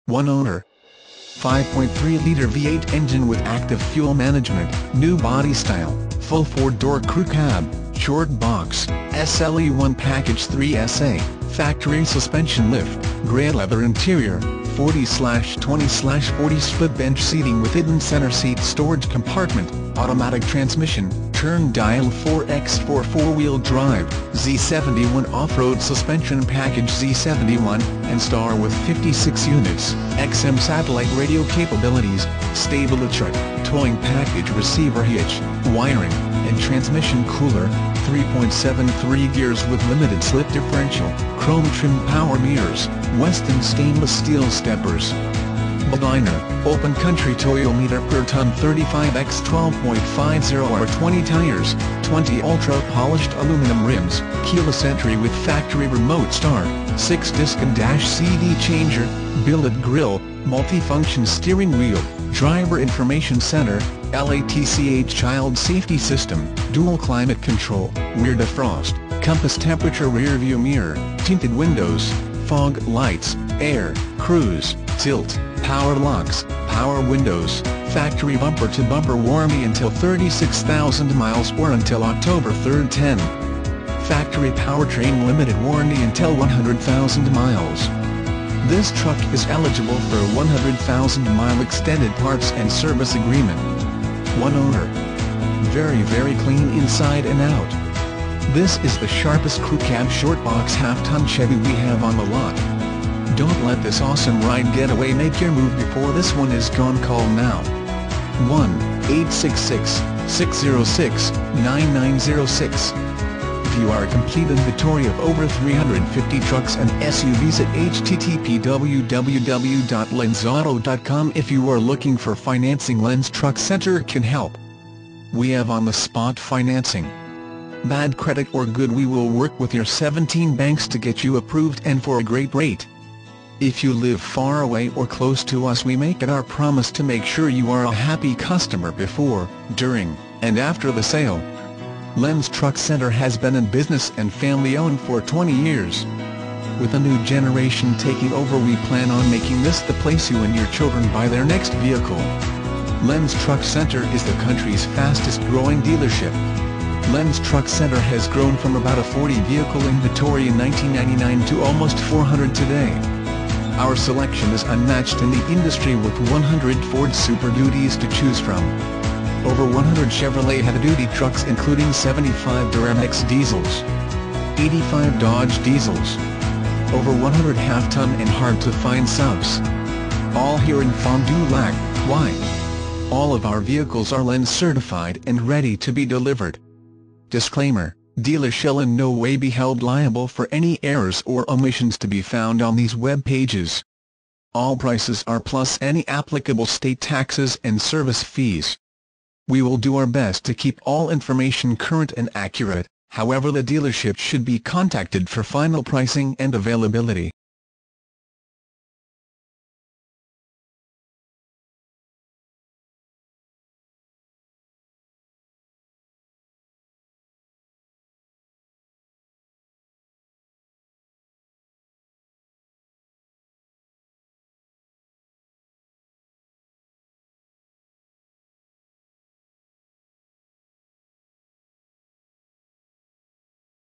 One owner. 5.3-liter V8 engine with active fuel management, new body style, full 4-door crew cab, short box, SLE1 Package 3SA, factory suspension lift, grey leather interior, 40/20/40 split bench seating with hidden center seat storage compartment, automatic transmission, turn dial 4x4 4-wheel drive, Z71 off-road suspension package Z71, and star with 56 units, XM satellite radio capabilities, stable electric, towing package receiver hitch, wiring, and transmission cooler, 3.73 gears with limited slip differential, chrome trim power mirrors, Weston stainless steel steppers. Liner, open country toyometer per ton 35x 12.50 or 20 tires, 20 ultra-polished aluminum rims, keyless entry with factory remote start, 6-disc and dash CD changer, billet grille, multi-function steering wheel, driver information center, LATCH child safety system, dual climate control, rear defrost, compass temperature rear view mirror, tinted windows, fog lights, air, cruise, tilt, power locks, power windows, factory bumper-to-bumper warranty until 36,000 miles or until October 3, 10. Factory powertrain limited warranty until 100,000 miles. This truck is eligible for a 100,000-mile extended parts and service agreement. One owner. Very clean inside and out. This is the sharpest crew cab short box half-ton Chevy we have on the lot. Don't let this awesome ride get away. Make your move before this one is gone. Call now. 1-866-606-9906. View our complete inventory of over 350 trucks and SUVs at http://www.lenzauto.com. If you are looking for financing, Lenz Truck Center can help. We have on-the-spot financing. Bad credit or good, we will work with your 17 banks to get you approved and for a great rate. If you live far away or close to us, we make it our promise to make sure you are a happy customer before, during, and after the sale. Lenz Truck Center has been in business and family-owned for 20 years. With a new generation taking over, we plan on making this the place you and your children buy their next vehicle. Lenz Truck Center is the country's fastest-growing dealership. Lenz Truck Center has grown from about a 40-vehicle inventory in 1999 to almost 400 today. Our selection is unmatched in the industry with 100 Ford Super Duties to choose from. Over 100 Chevrolet heavy-duty trucks including 75 Duramax diesels, 85 Dodge diesels, over 100 half-ton and hard-to-find subs. All here in Fond du Lac. Why? All of our vehicles are Lenz certified and ready to be delivered. Disclaimer: dealers shall in no way be held liable for any errors or omissions to be found on these web pages. All prices are plus any applicable state taxes and service fees. We will do our best to keep all information current and accurate, however the dealership should be contacted for final pricing and availability.